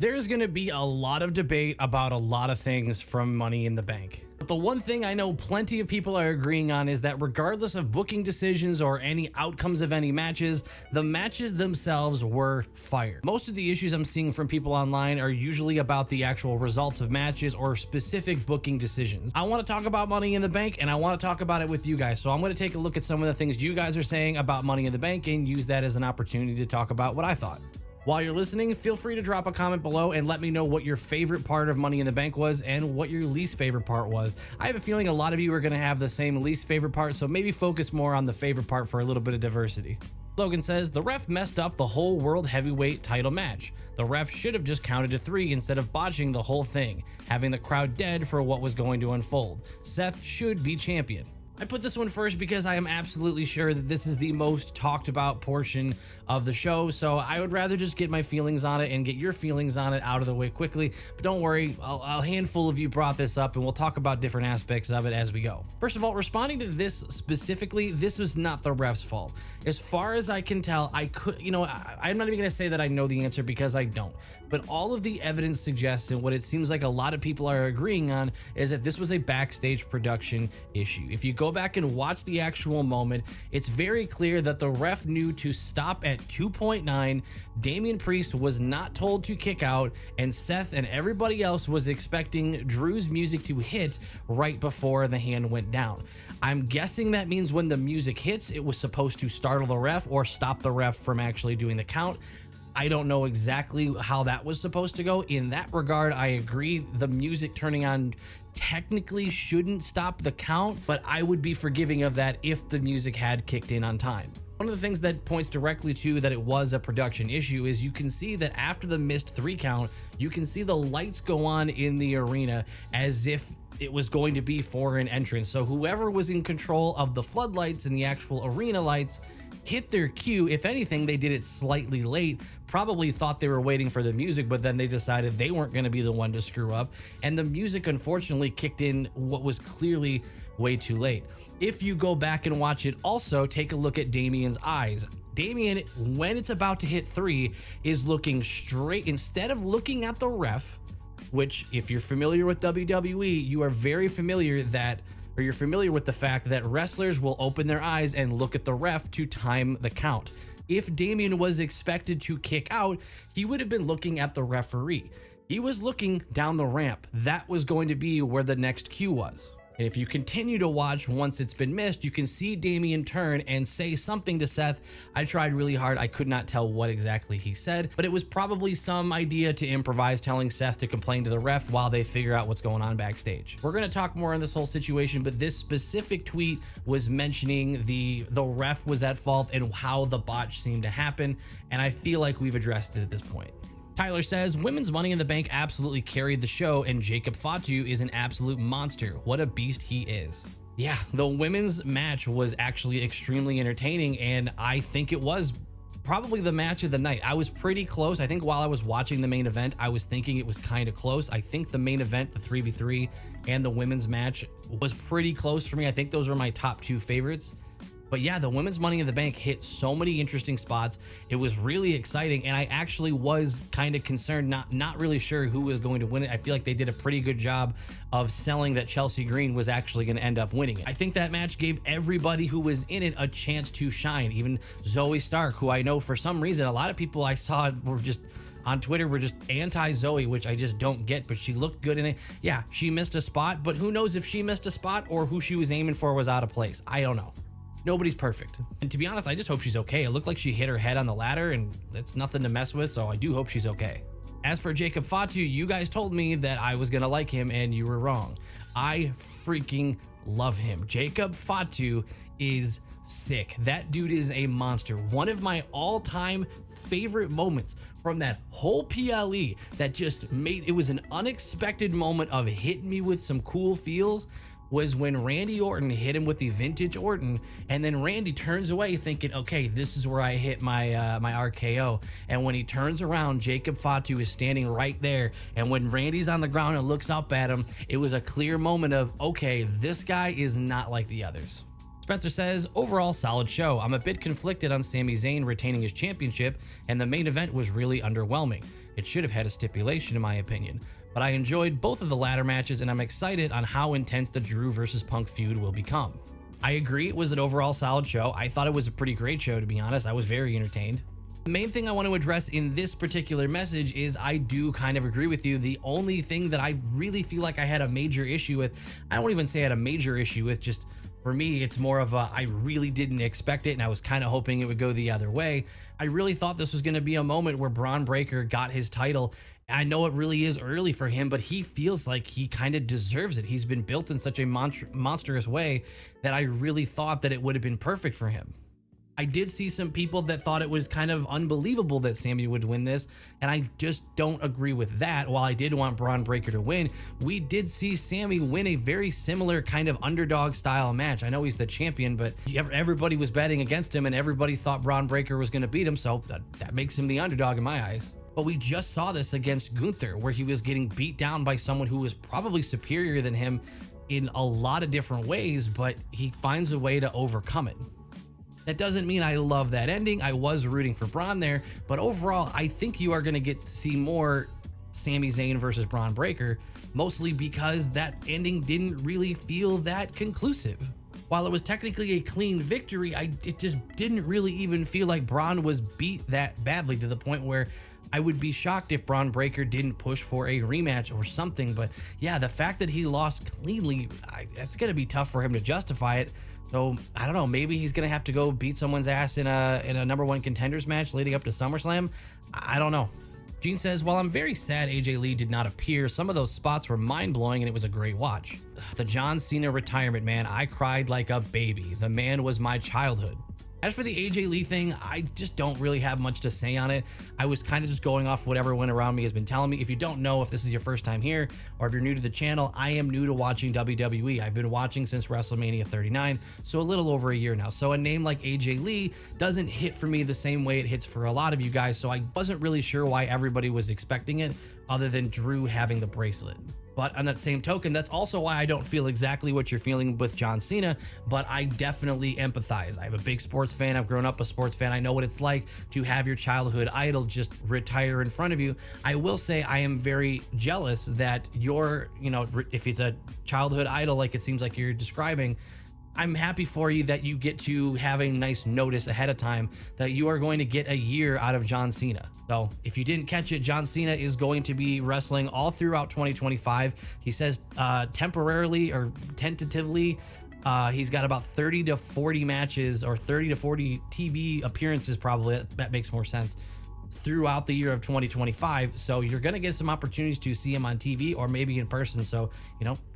There's going to be a lot of debate about a lot of things from Money in the Bank. But the one thing I know plenty of people are agreeing on is that regardless of booking decisions or any outcomes of any matches, the matches themselves were fire. Most of the issues I'm seeing from people online are usually about the actual results of matches or specific booking decisions. I want to talk about Money in the Bank, and I want to talk about it with you guys. So I'm going to take a look at some of the things you guys are saying about Money in the Bank and use that as an opportunity to talk about what I thought. While you're listening, feel free to drop a comment below and let me know what your favorite part of Money in the Bank was and what your least favorite part was. I have a feeling a lot of you are going to have the same least favorite part, so maybe focus more on the favorite part for a little bit of diversity. Logan says, the ref messed up the whole world heavyweight title match. The ref should have just counted to 3 instead of botching the whole thing, having the crowd dead for what was going to unfold. Seth should be champion. I put this one first because I am absolutely sure that this is the most talked about portion of the show, so I would rather just get my feelings on it and get your feelings on it out of the way quickly. But don't worry, a handful of you brought this up and we'll talk about different aspects of it as we go. First of all, responding to this specifically, this was not the ref's fault. As far as I can tell, I'm not even gonna say that I know the answer because I don't, but all of the evidence suggests, and what it seems like a lot of people are agreeing on, is that this was a backstage production issue. If you go back and watch the actual moment, it's very clear that the ref knew to stop at 2.9. Damian Priest was not told to kick out, and Seth and everybody else was expecting Drew's music to hit right before the hand went down. I'm guessing that means when the music hits, it was supposed to startle the ref or stop the ref from actually doing the count. I don't know exactly how that was supposed to go. In that regard, I agree. The music turning on technically shouldn't stop the count, but I would be forgiving of that if the music had kicked in on time. One of the things that points directly to that it was a production issue is you can see that after the missed 3 count, you can see the lights go on in the arena as if it was going to be for an entrance. So whoever was in control of the floodlights and the actual arena lights hit their cue. If anything, they did it slightly late, probably thought they were waiting for the music, but then they decided they weren't going to be the one to screw up, and the music unfortunately kicked in what was clearly way too late. If you go back and watch it, also take a look at Damian's eyes. Damian, when it's about to hit 3, is looking straight instead of looking at the ref, which if you're familiar with WWE, you are very familiar that, or you're familiar with the fact that wrestlers will open their eyes and look at the ref to time the count. If Damian was expected to kick out, he would have been looking at the referee. He was looking down the ramp. That was going to be where the next cue was. And if you continue to watch once it's been missed, you can see Damian turn and say something to Seth. I tried really hard. I could not tell what exactly he said, but it was probably some idea to improvise, telling Seth to complain to the ref while they figure out what's going on backstage. We're going to talk more on this whole situation, but this specific tweet was mentioning the ref was at fault and how the botch seemed to happen. And I feel like we've addressed it at this point. Tyler says, women's Money in the Bank absolutely carried the show, and Jacob Fatu is an absolute monster. What a beast he is. Yeah, the women's match was actually extremely entertaining, and I think it was probably the match of the night. I was pretty close. I think while I was watching the main event, I was thinking it was kind of close. I think the main event, the 3v3, and the women's match was pretty close for me. I think those were my top 2 favorites. But yeah, the women's Money in the Bank hit so many interesting spots. It was really exciting, and I actually was kind of concerned, not really sure who was going to win it. I feel like they did a pretty good job of selling that Chelsea Green was actually going to end up winning it. I think that match gave everybody who was in it a chance to shine. Even Zoe Stark, who I know for some reason a lot of people I saw were just on Twitter were just anti-Zoe, which I just don't get, but she looked good in it. Yeah, she missed a spot, but who knows if she missed a spot or who she was aiming for was out of place. I don't know. Nobody's perfect. And to be honest, I just hope she's okay. It looked like she hit her head on the ladder, and that's nothing to mess with, so I do hope she's okay. As for Jacob Fatu, you guys told me that I was gonna like him, and you were wrong. I freaking love him. Jacob Fatu is sick. That dude is a monster. One of my all-time favorite moments from that whole PLE that just made, it was an unexpected moment of hitting me with some cool feels, was when Randy Orton hit him with the vintage Orton, and then Randy turns away thinking, okay, this is where I hit my my RKO. And when he turns around, Jacob Fatu is standing right there. And when Randy's on the ground and looks up at him, it was a clear moment of, okay, this guy is not like the others. Spencer says, overall solid show. I'm a bit conflicted on Sami Zayn retaining his championship, and the main event was really underwhelming. It should have had a stipulation in my opinion. But I enjoyed both of the ladder matches and I'm excited on how intense the Drew versus Punk feud will become. I agree it was an overall solid show. I thought it was a pretty great show, to be honest. I was very entertained. The main thing I want to address in this particular message is I do kind of agree with you. The only thing that I really feel like I had a major issue with, I won't even say I had a major issue with, just for me, it's more of a, I really didn't expect it and I was kind of hoping it would go the other way. I really thought this was going to be a moment where Bron Breakker got his title. I know it really is early for him, but he feels like he kind of deserves it. He's been built in such a monstrous way that I really thought that it would have been perfect for him. I did see some people that thought it was kind of unbelievable that Sami would win this, and I just don't agree with that. While I did want Bron Breakker to win, we did see Sami win a very similar kind of underdog style match. I know he's the champion, but everybody was betting against him and everybody thought Bron Breakker was going to beat him, so that makes him the underdog in my eyes. But we just saw this against Gunther, where he was getting beat down by someone who was probably superior than him in a lot of different ways, but he finds a way to overcome it. That doesn't mean I love that ending. I was rooting for Bron there, but overall, I think you are going to get to see more Sami Zayn versus Bron Breakker, mostly because that ending didn't really feel that conclusive. While it was technically a clean victory, it just didn't really even feel like Bron was beat that badly, to the point where I would be shocked if Bron Breakker didn't push for a rematch or something. But yeah, the fact that he lost cleanly, that's going to be tough for him to justify it. So I don't know, maybe he's gonna have to go beat someone's ass in a number one contenders match leading up to SummerSlam. I don't know. Gene says, while I'm very sad AJ Lee did not appear, some of those spots were mind-blowing and it was a great watch. The John Cena retirement, man, I cried like a baby. The man was my childhood. As for the AJ Lee thing, I just don't really have much to say on it. I was kind of just going off what everyone around me has been telling me. If you don't know, if this is your first time here, or if you're new to the channel, I am new to watching WWE. I've been watching since WrestleMania 39, so a little over a year now. So a name like AJ Lee doesn't hit for me the same way it hits for a lot of you guys, so I wasn't really sure why everybody was expecting it, other than Drew having the bracelet. But on that same token, that's also why I don't feel exactly what you're feeling with John Cena, but I definitely empathize. I'm a big sports fan. I've grown up a sports fan. I know what it's like to have your childhood idol just retire in front of you. I will say I am very jealous that if he's a childhood idol, like it seems like you're describing, I'm happy for you that you get to have a nice notice ahead of time that you are going to get a year out of John Cena. So if you didn't catch it, John Cena is going to be wrestling all throughout 2025. He says temporarily or tentatively, he's got about 30 to 40 matches or 30 to 40 TV appearances, probably. That makes more sense, throughout the year of 2025. So you're going to get some opportunities to see him on TV or maybe in person. So,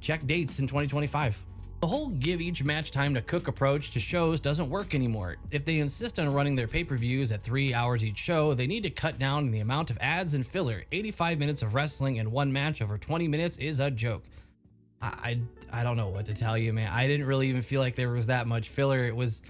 check dates in 2025. The whole give each match time to cook approach to shows doesn't work anymore. If they insist on running their pay-per-views at 3 hours each show, they need to cut down the amount of ads and filler. 85 minutes of wrestling in one match over 20 minutes is a joke. I don't know what to tell you, man. I didn't really even feel like there was that much filler. It was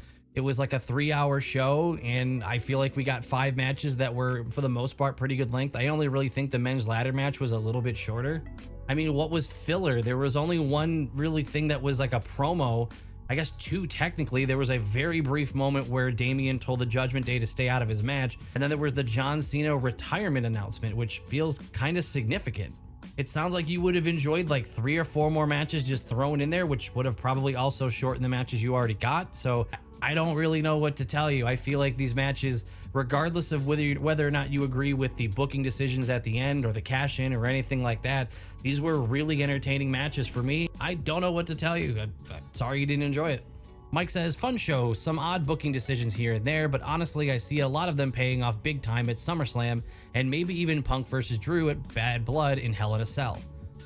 like a 3-hour show, and I feel like we got 5 matches that were, for the most part, pretty good length. I only really think the men's ladder match was a little bit shorter. I mean, what was filler? There was only one really thing that was like a promo. I guess 2 technically. There was a very brief moment where Damian told the Judgment Day to stay out of his match. And then there was the John Cena retirement announcement, which feels kind of significant. It sounds like you would have enjoyed like 3 or 4 more matches just thrown in there, which would have probably also shortened the matches you already got. So I don't really know what to tell you. I feel like these matches, regardless of whether or not you agree with the booking decisions at the end or the cash in or anything like that, these were really entertaining matches for me. I don't know what to tell you. I'm sorry you didn't enjoy it. Mike says, fun show, some odd booking decisions here and there, but honestly, I see a lot of them paying off big time at SummerSlam and maybe even Punk versus Drew at Bad Blood in Hell in a Cell.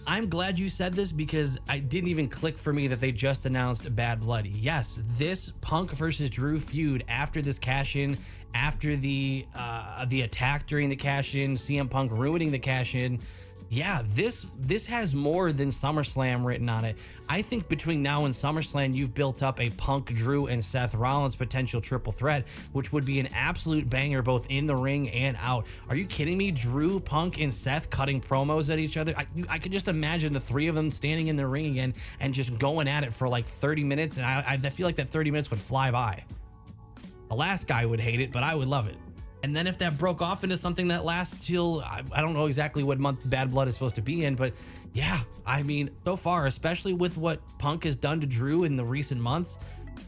I'm glad you said this because I didn't even click for me that they just announced Bad Blood. Yes, this Punk versus Drew feud after this cash-in, after the attack during the cash-in, CM Punk ruining the cash-in, yeah, this has more than SummerSlam written on it. I think between now and SummerSlam, you've built up a Punk, Drew, and Seth Rollins potential triple threat, which would be an absolute banger both in the ring and out. Are you kidding me? Drew, Punk, and Seth cutting promos at each other. I could just imagine the 3 of them standing in the ring again and just going at it for like 30 minutes, and I feel like that 30 minutes would fly by. The last guy would hate it, but I would love it. And then if that broke off into something that lasts till, I don't know exactly what month Bad Blood is supposed to be in, but yeah, I mean, so far, especially with what Punk has done to Drew in the recent months,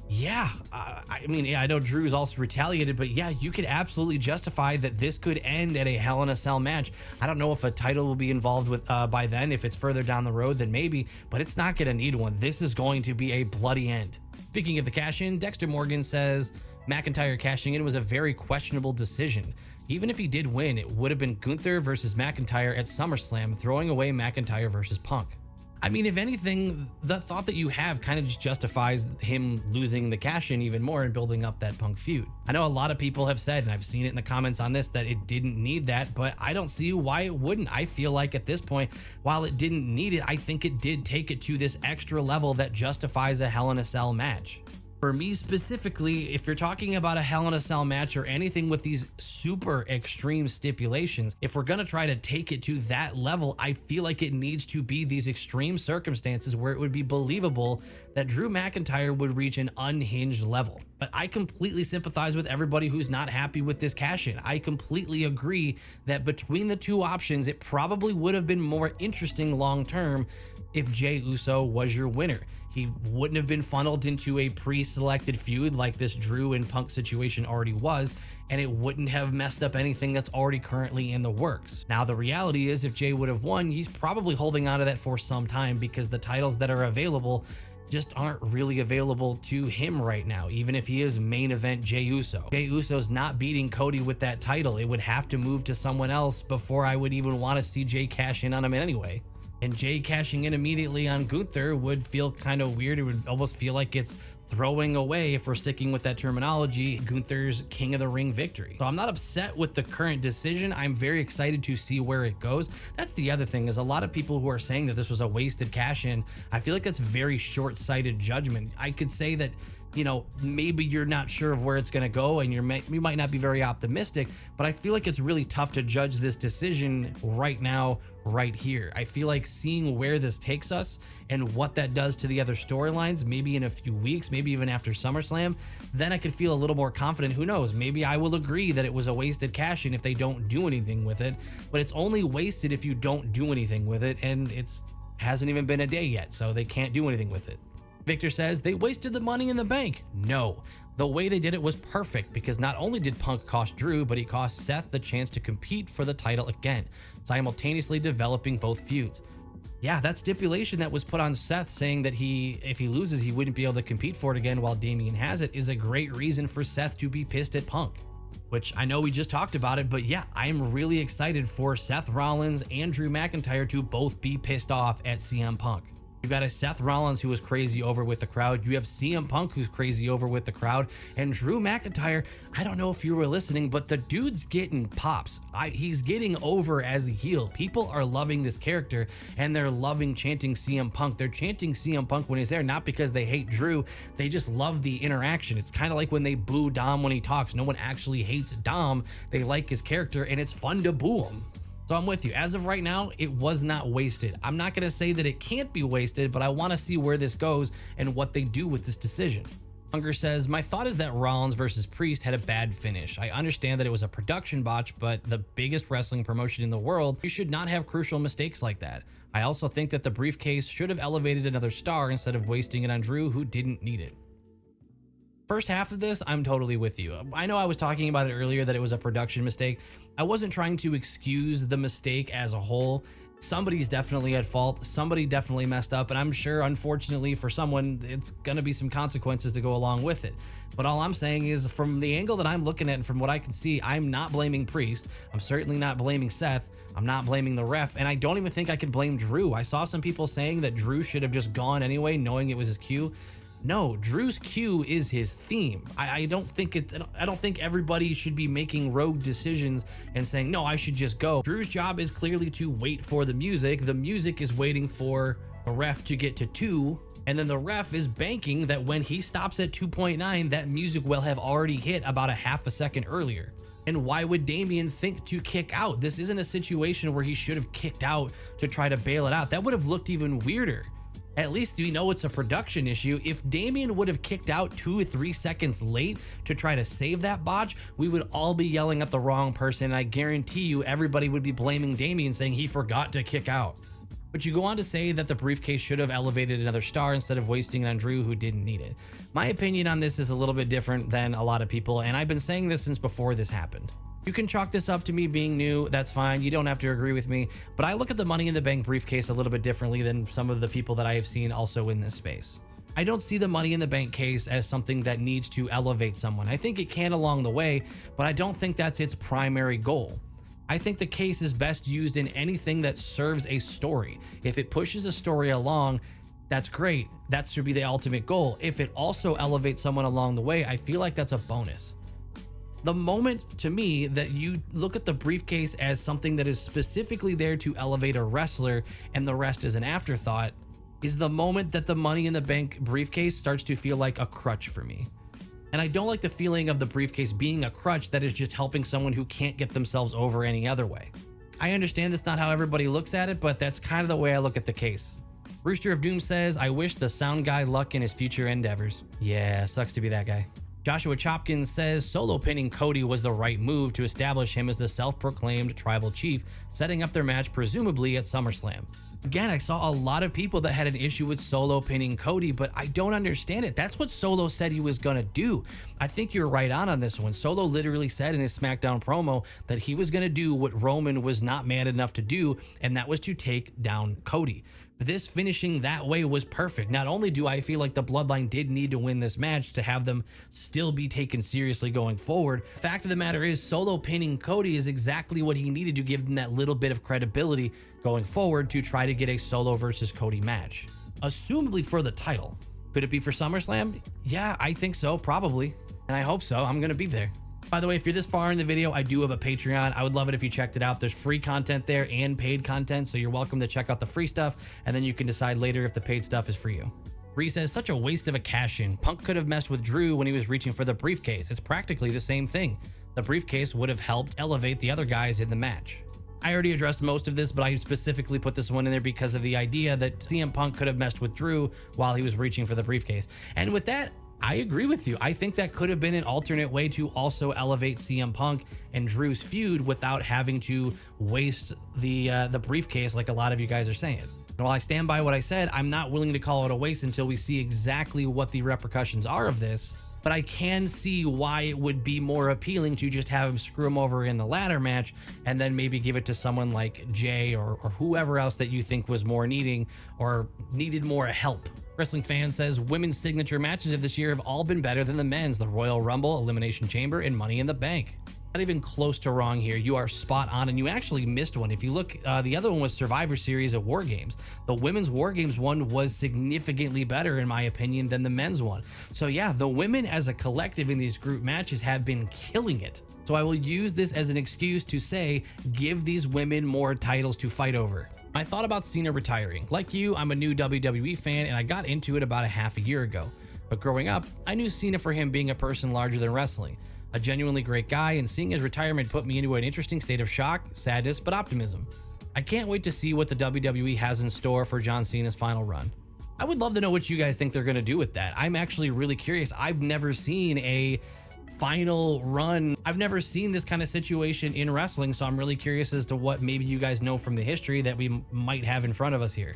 yeah, I mean, yeah, I know Drew's also retaliated, but yeah, you could absolutely justify that this could end at a Hell in a Cell match. I don't know if a title will be involved with by then. If it's further down the road, then maybe, but it's not going to need one. This is going to be a bloody end. Speaking of the cash-in, Dexter Morgan says McIntyre cashing in was a very questionable decision. Even if he did win, it would have been Gunther versus McIntyre at SummerSlam, throwing away McIntyre versus Punk. I mean, if anything, the thought that you have kind of just justifies him losing the cash-in even more and building up that Punk feud. I know a lot of people have said, and I've seen it in the comments on this, that it didn't need that, but I don't see why it wouldn't. I feel like at this point, while it didn't need it, I think it did take it to this extra level that justifies a Hell in a Cell match. For me specifically, if you're talking about a Hell in a Cell match or anything with these super extreme stipulations, if we're gonna try to take it to that level, I feel like it needs to be these extreme circumstances where it would be believable that Drew McIntyre would reach an unhinged level. But I completely sympathize with everybody who's not happy with this cash-in. I completely agree that between the two options, it probably would have been more interesting long-term if Jey Uso was your winner. He wouldn't have been funneled into a pre-selected feud like this Drew and Punk situation already was, and it wouldn't have messed up anything that's already currently in the works. Now, the reality is if Jey would have won, he's probably holding on to that for some time because the titles that are available just aren't really available to him right now, even if he is main event Jey Uso. Jey Uso's not beating Cody with that title. It would have to move to someone else before I would even want to see Jey cash in on him anyway. And Jey cashing in immediately on Gunther would feel kind of weird. It would almost feel like it's throwing away, if we're sticking with that terminology, Gunther's King of the Ring victory. So I'm not upset with the current decision. I'm very excited to see where it goes. That's the other thing, is a lot of people who are saying that this was a wasted cash in, I feel like that's very short-sighted judgment. I could say that, you know, maybe you're not sure of where it's going to go and you might not be very optimistic, but I feel like it's really tough to judge this decision right now, right here. I feel like seeing where this takes us and what that does to the other storylines, maybe in a few weeks, maybe even after SummerSlam, then I could feel a little more confident. Who knows? Maybe I will agree that it was a wasted cash in if they don't do anything with it, but it's only wasted if you don't do anything with it, and it's hasn't even been a day yet, so they can't do anything with it. Victor says they wasted the money in the bank. No, the way they did it was perfect, because not only did Punk cost Drew, but he cost Seth the chance to compete for the title again, simultaneously developing both feuds. Yeah, that stipulation that was put on Seth saying that if he loses, he wouldn't be able to compete for it again while Damian has it, is a great reason for Seth to be pissed at Punk. Which I know we just talked about it, but yeah, I'm really excited for Seth Rollins and Drew McIntyre to both be pissed off at CM Punk. You've got a Seth Rollins who was crazy over with the crowd. You have CM Punk who's crazy over with the crowd. And Drew McIntyre, I don't know if you were listening, but the dude's getting pops. He's getting over as a heel. People are loving this character and they're loving chanting CM Punk. They're chanting CM Punk when he's there, not because they hate Drew. They just love the interaction. It's kind of like when they boo Dom when he talks. No one actually hates Dom. They like his character and it's fun to boo him. So I'm with you. As of right now, it was not wasted. I'm not going to say that it can't be wasted, but I want to see where this goes and what they do with this decision. Hunger says, my thought is that Rollins versus Priest had a bad finish. I understand that it was a production botch, but the biggest wrestling promotion in the world, you should not have crucial mistakes like that. I also think that the briefcase should have elevated another star instead of wasting it on Drew, who didn't need it. First half of this, I'm totally with you. I know I was talking about it earlier that it was a production mistake. I wasn't trying to excuse the mistake as a whole. Somebody's definitely at fault. Somebody definitely messed up, and I'm sure, unfortunately for someone, it's gonna be some consequences to go along with it. But all I'm saying is, from the angle that I'm looking at and from what I can see, I'm not blaming Priest. I'm certainly not blaming Seth. I'm not blaming the ref, and I don't even think I can blame Drew. I saw some people saying that Drew should have just gone anyway, knowing it was his cue. No, Drew's cue is his theme. I don't think everybody should be making rogue decisions and saying, no, I should just go. Drew's job is clearly to wait for the music. The music is waiting for a ref to get to 2, and then the ref is banking that when he stops at 2.9, that music will have already hit about a half a second earlier. And why would Damian think to kick out? This isn't a situation where he should have kicked out to try to bail it out. That would have looked even weirder. At least we know it's a production issue. If Damian would have kicked out 2 or 3 seconds late to try to save that botch, we would all be yelling at the wrong person. And I guarantee you everybody would be blaming Damian, saying he forgot to kick out. But you go on to say that the briefcase should have elevated another star instead of wasting it on Drew, who didn't need it. My opinion on this is a little bit different than a lot of people, and I've been saying this since before this happened. You can chalk this up to me being new, that's fine, you don't have to agree with me, but I look at the Money in the Bank briefcase a little bit differently than some of the people that I have seen also in this space. I don't see the Money in the Bank case as something that needs to elevate someone. I think it can along the way, but I don't think that's its primary goal. I think the case is best used in anything that serves a story. If it pushes a story along, that's great. That should be the ultimate goal. If it also elevates someone along the way, I feel like that's a bonus. The moment to me that you look at the briefcase as something that is specifically there to elevate a wrestler and the rest is an afterthought is the moment that the Money in the Bank briefcase starts to feel like a crutch for me. And I don't like the feeling of the briefcase being a crutch that is just helping someone who can't get themselves over any other way. I understand that's not how everybody looks at it, but that's kind of the way I look at the case. Rooster of Doom says, I wish the sound guy luck in his future endeavors. Yeah, sucks to be that guy. Joshua Chopkins says solo pinning Cody was the right move to establish him as the self-proclaimed tribal chief, setting up their match presumably at SummerSlam. Again, I saw a lot of people that had an issue with Solo pinning Cody, but I don't understand it. That's what Solo said he was gonna do. I think you're right on this one. Solo literally said in his SmackDown promo that he was gonna do what Roman was not man enough to do, and that was to take down Cody. This finishing that way was perfect. Not only do I feel like the Bloodline did need to win this match to have them still be taken seriously going forward, fact of the matter is Solo pinning Cody is exactly what he needed to give him that little bit of credibility going forward to try to get a Solo versus Cody match. Assumably for the title. Could it be for SummerSlam? Yeah, I think so, probably. And I hope so. I'm gonna be there. By the way, if you're this far in the video, I do have a Patreon. I would love it if you checked it out. There's free content there and paid content, so you're welcome to check out the free stuff, and then you can decide later if the paid stuff is for you. Bree says, such a waste of a cash-in. Punk could have messed with Drew when he was reaching for the briefcase. It's practically the same thing. The briefcase would have helped elevate the other guys in the match. I already addressed most of this, but I specifically put this one in there because of the idea that CM Punk could have messed with Drew while he was reaching for the briefcase. And with that, I agree with you. I think that could have been an alternate way to also elevate CM Punk and Drew's feud without having to waste the briefcase like a lot of you guys are saying. And while I stand by what I said, I'm not willing to call it a waste until we see exactly what the repercussions are of this. But I can see why it would be more appealing to just have him screw him over in the ladder match and then maybe give it to someone like Jay or whoever else that you think was more needing or needed more help. Wrestling Fan says women's signature matches of this year have all been better than the men's. The Royal Rumble, Elimination Chamber, and Money in the Bank. Not even close to wrong here. You are spot on, and you actually missed one. If you look, the other one was Survivor Series at War Games. The women's War Games one was significantly better, in my opinion, than the men's one. So yeah, the women as a collective in these group matches have been killing it. So I will use this as an excuse to say, give these women more titles to fight over. I thought about Cena retiring. Like you, I'm a new WWE fan, and I got into it about a half a year ago. But growing up, I knew Cena for him being a person larger than wrestling. A genuinely great guy, and seeing his retirement put me into an interesting state of shock, sadness, but optimism. I can't wait to see what the WWE has in store for John Cena's final run. I would love to know what you guys think they're going to do with that. I'm actually really curious. I've never seen a final run. I've never seen this kind of situation in wrestling, so I'm really curious as to what maybe you guys know from the history that we might have in front of us here.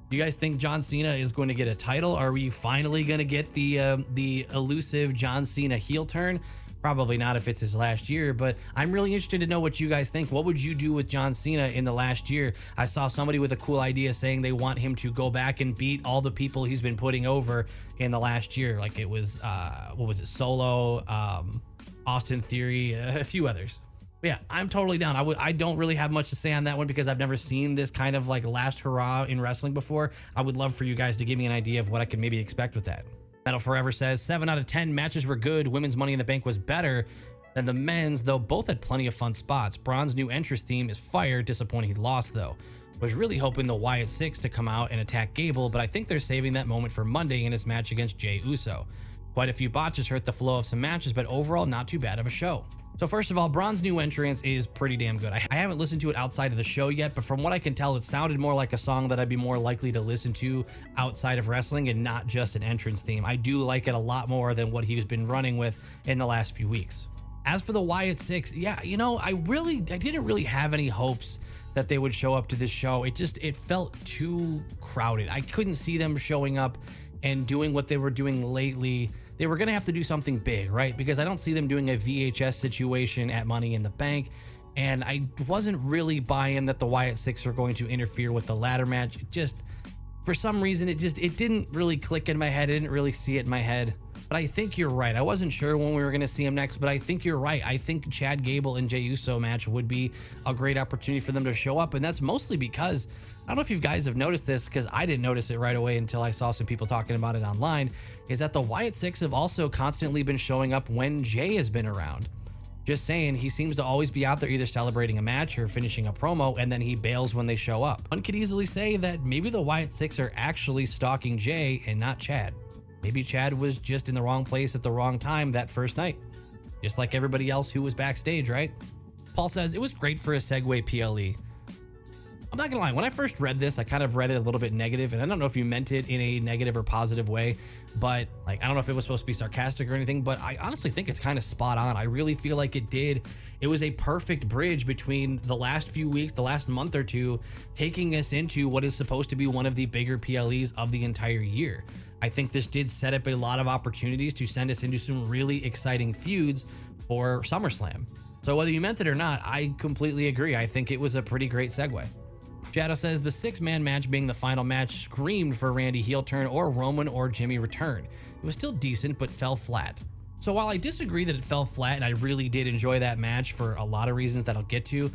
Do you guys think John Cena is going to get a title? Are we finally going to get the elusive John Cena heel turn? Probably not if it's his last year, but I'm really interested to know what you guys think. What would you do with John Cena in the last year? I saw somebody with a cool idea saying they want him to go back and beat all the people he's been putting over in the last year. Like it was, what was it? Solo, Austin Theory, a few others. But yeah, I'm totally down. I don't really have much to say on that one because I've never seen this kind of like last hurrah in wrestling before. I would love for you guys to give me an idea of what I could maybe expect with that. Metal Forever says 7 out of 10 matches were good. Women's Money in the Bank was better than the men's, though both had plenty of fun spots. Bron's new entrance theme is fire. Disappointing he lost though. Was really hoping the Wyatt 6 to come out and attack Gable, but I think they're saving that moment for Monday in his match against Jey Uso. Quite a few botches hurt the flow of some matches, but overall not too bad of a show. So first of all, Bron's new entrance is pretty damn good. I haven't listened to it outside of the show yet, but from what I can tell, it sounded more like a song that I'd be more likely to listen to outside of wrestling and not just an entrance theme. I do like it a lot more than what he's been running with in the last few weeks. As for the Wyatt 6, yeah, you know, I didn't really have any hopes that they would show up to this show. It felt too crowded. I couldn't see them showing up and doing what they were doing lately. They were going to have to do something big, right? Because I don't see them doing a VHS situation at Money in the Bank. And I wasn't really buying that the Wyatt 6 are going to interfere with the ladder match. It just, for some reason, it didn't really click in my head. I didn't really see it in my head. But I think you're right. I wasn't sure when we were going to see him next, but I think you're right. I think Chad Gable and Jey Uso match would be a great opportunity for them to show up. And that's mostly because, I don't know if you guys have noticed this, because I didn't notice it right away until I saw some people talking about it online, is that the Wyatt 6 have also constantly been showing up when Jey has been around. Just saying, he seems to always be out there either celebrating a match or finishing a promo, and then he bails when they show up. One could easily say that maybe the Wyatt 6 are actually stalking Jey and not Chad. Maybe Chad was just in the wrong place at the wrong time that first night, just like everybody else who was backstage, right? Paul says, it was great for a segue PLE. I'm not gonna lie, when I first read this, I kind of read it a little bit negative, and I don't know if you meant it in a negative or positive way, but like, I don't know if it was supposed to be sarcastic or anything, but I honestly think it's kind of spot on. I really feel like it was a perfect bridge between the last few weeks, the last month or two, taking us into what is supposed to be one of the bigger PLEs of the entire year. I think this did set up a lot of opportunities to send us into some really exciting feuds for SummerSlam. So whether you meant it or not, I completely agree. I think it was a pretty great segue. Shadow says the 6-man match being the final match screamed for Randy heel turn or Roman or Jimmy return. It was still decent, but fell flat. So while I disagree that it fell flat, and I really did enjoy that match for a lot of reasons that I'll get to,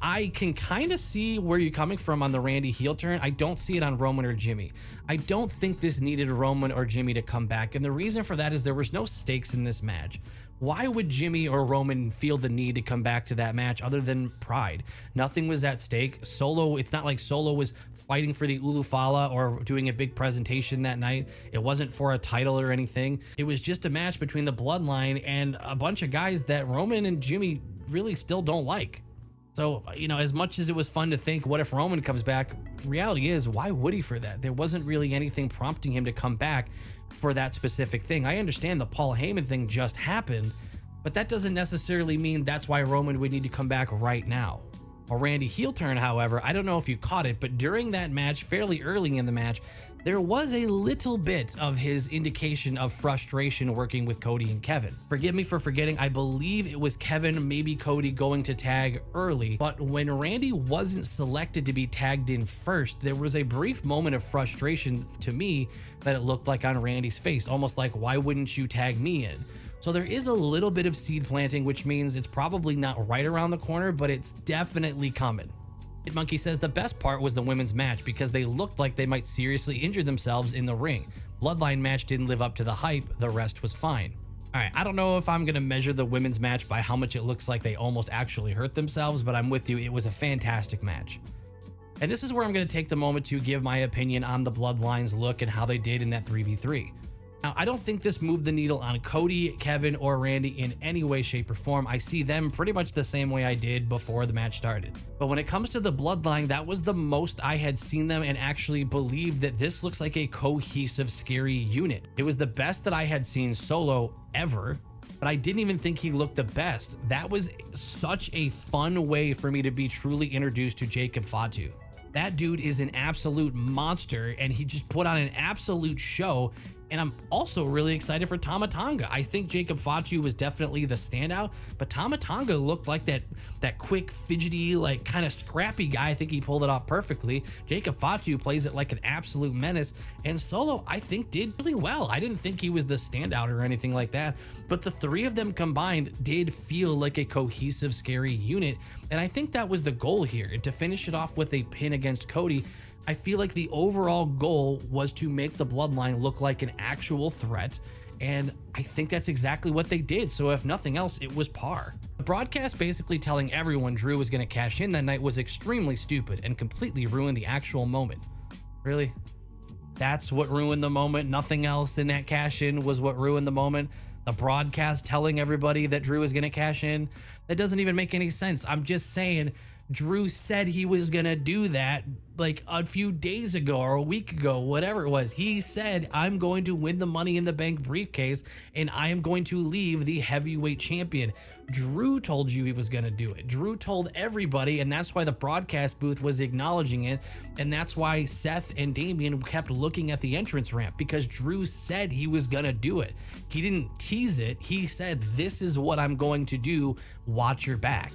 I can kind of see where you're coming from on the Randy heel turn. I don't see it on Roman or Jimmy. I don't think this needed Roman or Jimmy to come back, and the reason for that is there was no stakes in this match. Why would Jimmy or Roman feel the need to come back to that match other than pride? Nothing was at stake. Solo, it's not like Solo was fighting for the Ulufala or doing a big presentation that night. It wasn't for a title or anything. It was just a match between the Bloodline and a bunch of guys that Roman and Jimmy really still don't like. So, you know, as much as it was fun to think, what if Roman comes back? Reality is, why would he for that? There wasn't really anything prompting him to come back for that specific thing. I understand the Paul Heyman thing just happened, but that doesn't necessarily mean that's why Roman would need to come back right now. A Randy heel turn, however, I don't know if you caught it, but during that match, fairly early in the match, there was a little bit of his indication of frustration working with Cody and Kevin. Forgive me for forgetting, I believe it was Kevin, maybe Cody going to tag early, but when Randy wasn't selected to be tagged in first, there was a brief moment of frustration to me that it looked like on Randy's face, almost like, why wouldn't you tag me in? So there is a little bit of seed planting, which means it's probably not right around the corner, but it's definitely coming. Monkey says the best part was the women's match because they looked like they might seriously injure themselves in the ring. Bloodline match didn't live up to the hype, the rest was fine. Alright, I don't know if I'm going to measure the women's match by how much it looks like they almost actually hurt themselves, but I'm with you, it was a fantastic match. And this is where I'm going to take the moment to give my opinion on the Bloodline's look and how they did in that 3v3. Now, I don't think this moved the needle on Cody, Kevin, or Randy in any way, shape, or form. I see them pretty much the same way I did before the match started. But when it comes to the Bloodline, that was the most I had seen them and actually believed that this looks like a cohesive, scary unit. It was the best that I had seen Solo ever, but I didn't even think he looked the best. That was such a fun way for me to be truly introduced to Jacob Fatu. That dude is an absolute monster, and he just put on an absolute show. And I'm also really excited for Tama Tonga. I think Jacob Fatu was definitely the standout, but Tama Tonga looked like that quick, fidgety, like kind of scrappy guy. I think he pulled it off perfectly. Jacob Fatu plays it like an absolute menace, and Solo, I think, did really well. I didn't think he was the standout or anything like that, but the three of them combined did feel like a cohesive, scary unit, and I think that was the goal here. And to finish it off with a pin against Cody, I feel like the overall goal was to make the Bloodline look like an actual threat, and I think that's exactly what they did. So if nothing else, it was par. The broadcast basically telling everyone Drew was going to cash in that night was extremely stupid and completely ruined the actual moment. Really? That's what ruined the moment. Nothing else in that cash in was what ruined the moment. The broadcast telling everybody that Drew is going to cash in. That doesn't even make any sense. I'm just saying Drew said he was going to do that like a few days ago or a week ago, whatever it was. He said, I'm going to win the Money in the Bank briefcase and I am going to leave the heavyweight champion. Drew told you he was going to do it. Drew told everybody, and that's why the broadcast booth was acknowledging it. And that's why Seth and Damian kept looking at the entrance ramp, because Drew said he was going to do it. He didn't tease it. He said, this is what I'm going to do. Watch your back.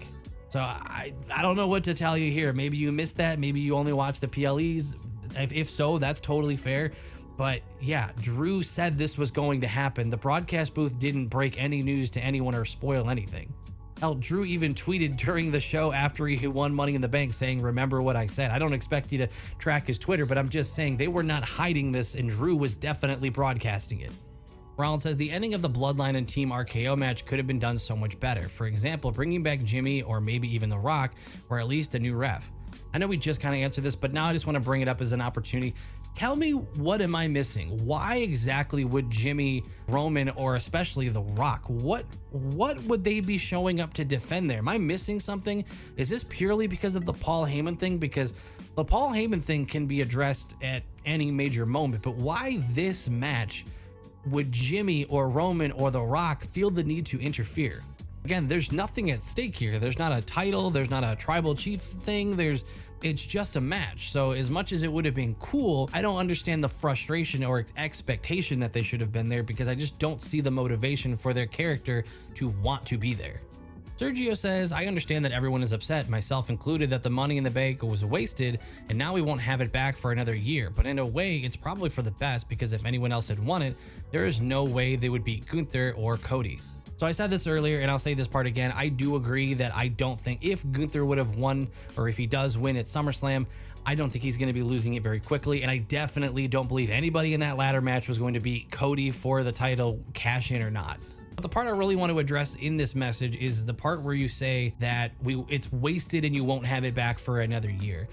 So I don't know what to tell you here. Maybe you missed that. Maybe you only watched the PLEs. If so, that's totally fair. But yeah, Drew said this was going to happen. The broadcast booth didn't break any news to anyone or spoil anything. Hell, Drew even tweeted during the show after he won Money in the Bank saying, remember what I said. I don't expect you to track his Twitter, but I'm just saying they were not hiding this, and Drew was definitely broadcasting it. Rollins says the ending of the Bloodline and Team RKO match could have been done so much better. For example, bringing back Jimmy or maybe even The Rock, or at least a new ref. I know we just kind of answered this, but now I just want to bring it up as an opportunity. Tell me, what am I missing? Why exactly would Jimmy, Roman, or especially The Rock, what would they be showing up to defend there? Am I missing something? Is this purely because of the Paul Heyman thing? Because the Paul Heyman thing can be addressed at any major moment, but why this match would Jimmy or Roman or The Rock feel the need to interfere? Again, there's nothing at stake here. There's not a title. There's not a tribal chief thing. It's just a match. So as much as it would have been cool, I don't understand the frustration or expectation that they should have been there, because I just don't see the motivation for their character to want to be there. Sergio says, I understand that everyone is upset, myself included, that the Money in the Bank was wasted and now we won't have it back for another year. But in a way, it's probably for the best, because if anyone else had won it, there is no way they would beat Gunther or Cody. So I said this earlier, and I'll say this part again. I do agree that I don't think if Gunther would have won, or if he does win at SummerSlam, I don't think he's going to be losing it very quickly. And I definitely don't believe anybody in that ladder match was going to beat Cody for the title, cash in or not. But the part I really want to address in this message is the part where you say that it's wasted and you won't have it back for another year.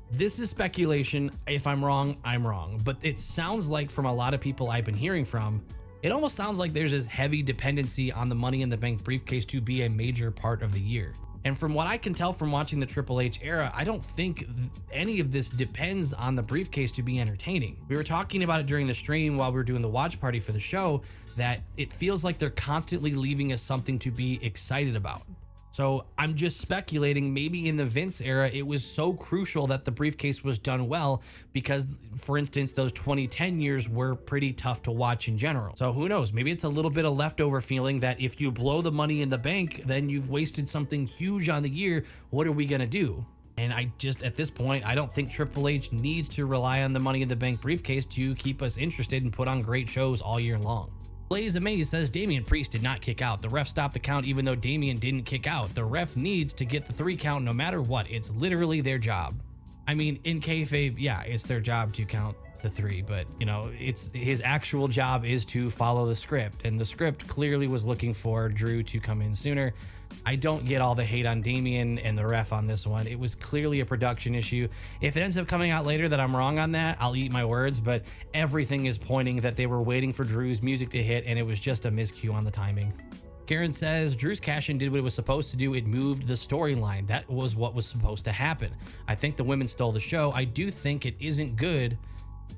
This is speculation. If I'm wrong, I'm wrong. But it sounds like, from a lot of people I've been hearing from, it almost sounds like there's this heavy dependency on the Money in the Bank briefcase to be a major part of the year. And from what I can tell from watching the Triple H era, I don't think any of this depends on the briefcase to be entertaining. We were talking about it during the stream while we were doing the watch party for the show, that it feels like they're constantly leaving us something to be excited about. So I'm just speculating, maybe in the Vince era, it was so crucial that the briefcase was done well because, for instance, those 2010 years were pretty tough to watch in general. So who knows? Maybe it's a little bit of leftover feeling that if you blow the Money in the Bank, then you've wasted something huge on the year. What are we going to do? And I just, at this point, I don't think Triple H needs to rely on the Money in the Bank briefcase to keep us interested and put on great shows all year long. Blaze Amaze says Damian Priest did not kick out. The ref stopped the count even though Damian didn't kick out. The ref needs to get the 3 count no matter what. It's literally their job. I mean, in kayfabe, yeah, it's their job to count to 3, but you know, it's his actual job is to follow the script, and the script clearly was looking for Drew to come in sooner. I don't get all the hate on Damian and the ref on this one. It was clearly a production issue. If it ends up coming out later that I'm wrong on that, I'll eat my words, but everything is pointing that they were waiting for Drew's music to hit and it was just a miscue on the timing. Karen says Drew's cash-in did what it was supposed to do. It moved the storyline. That was what was supposed to happen. I think the women stole the show. I do think it isn't good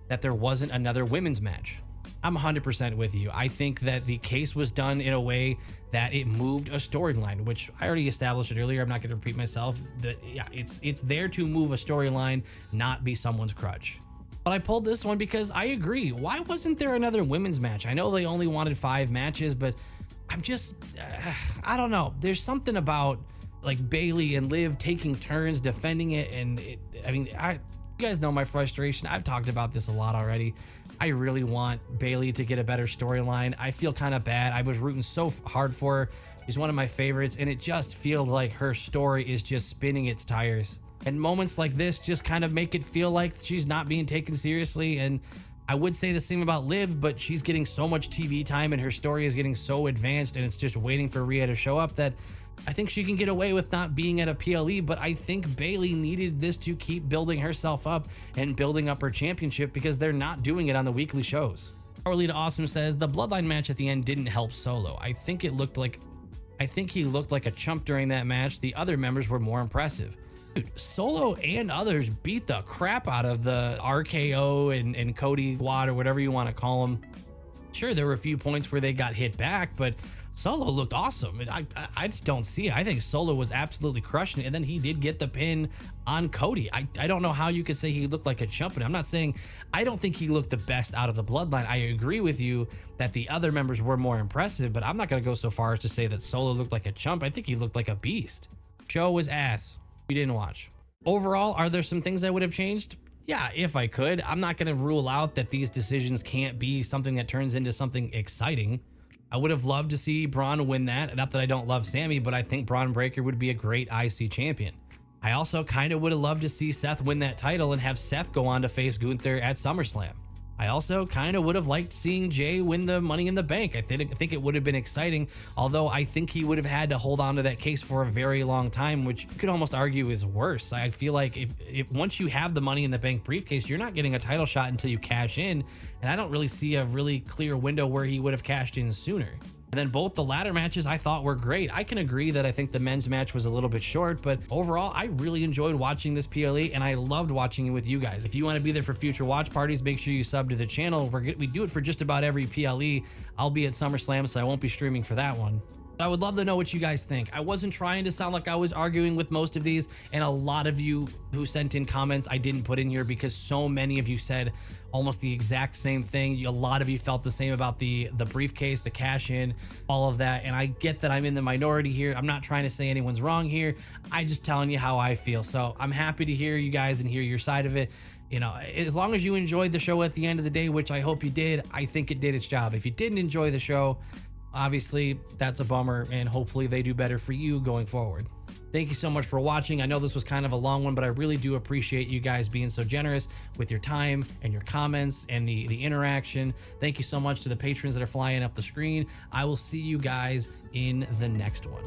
that there wasn't another women's match. I'm 100% with you. I think that the case was done in a way that it moved a storyline, which I already established it earlier. I'm not going to repeat myself. That yeah, it's there to move a storyline, not be someone's crutch. But I pulled this one because I agree. Why wasn't there another women's match? I know they only wanted 5 matches, but I'm just, I don't know. There's something about like Bayley and Liv taking turns defending it, and you guys know my frustration. I've talked about this a lot already. I really want Bayley to get a better storyline. I feel kind of bad. I was rooting so hard for her. She's one of my favorites, and it just feels like her story is just spinning its tires. And moments like this just kind of make it feel like she's not being taken seriously. And I would say the same about Liv, but she's getting so much TV time and her story is getting so advanced and it's just waiting for Rhea to show up that I think she can get away with not being at a PLE, but I think Bayley needed this to keep building herself up and building up her championship because they're not doing it on the weekly shows. Hourly to Awesome says the Bloodline match at the end didn't help Solo. I think he looked like a chump during that match. The other members were more impressive. Dude, Solo and others beat the crap out of the RKO and Cody squad, or whatever you want to call them. Sure, there were a few points where they got hit back, but Solo looked awesome. I just don't see it. I think Solo was absolutely crushing it, and then he did get the pin on Cody. I don't know how you could say he looked like a chump, and I'm not saying I don't think he looked the best out of the Bloodline. I agree with you that the other members were more impressive, but I'm not going to go so far as to say that Solo looked like a chump. I think he looked like a beast. Show was ass. You didn't watch. Overall, are there some things I would have changed? Yeah, if I could. I'm not going to rule out that these decisions can't be something that turns into something exciting. I would have loved to see Bron win that. Not that I don't love Sami, but I think Bron Breakker would be a great IC champion. I also kind of would have loved to see Seth win that title and have Seth go on to face Gunther at SummerSlam. I also kind of would have liked seeing Jay win the Money in the Bank. I think it would have been exciting, although I think he would have had to hold on to that case for a very long time, which you could almost argue is worse. I feel like if once you have the Money in the Bank briefcase, you're not getting a title shot until you cash in, and I don't really see a really clear window where he would have cashed in sooner. And then both the ladder matches I thought were great. I can agree that I think the men's match was a little bit short, but overall, I really enjoyed watching this PLE, and I loved watching it with you guys. If you want to be there for future watch parties, make sure you sub to the channel. We do it for just about every PLE. I'll be at SummerSlam, so I won't be streaming for that one. But I would love to know what you guys think. I wasn't trying to sound like I was arguing with most of these, and a lot of you who sent in comments I didn't put in here because so many of you said almost the exact same thing. A lot of you felt the same about the briefcase, the cash in, all of that. And I get that I'm in the minority here. I'm not trying to say anyone's wrong here. I'm just telling you how I feel. So I'm happy to hear you guys and hear your side of it. You know, as long as you enjoyed the show at the end of the day, which I hope you did, I think it did its job. If you didn't enjoy the show, obviously that's a bummer, and hopefully they do better for you going forward. Thank you so much for watching. I know this was kind of a long one, but I really do appreciate you guys being so generous with your time and your comments and the interaction. Thank you so much to the patrons that are flying up the screen. I will see you guys in the next one.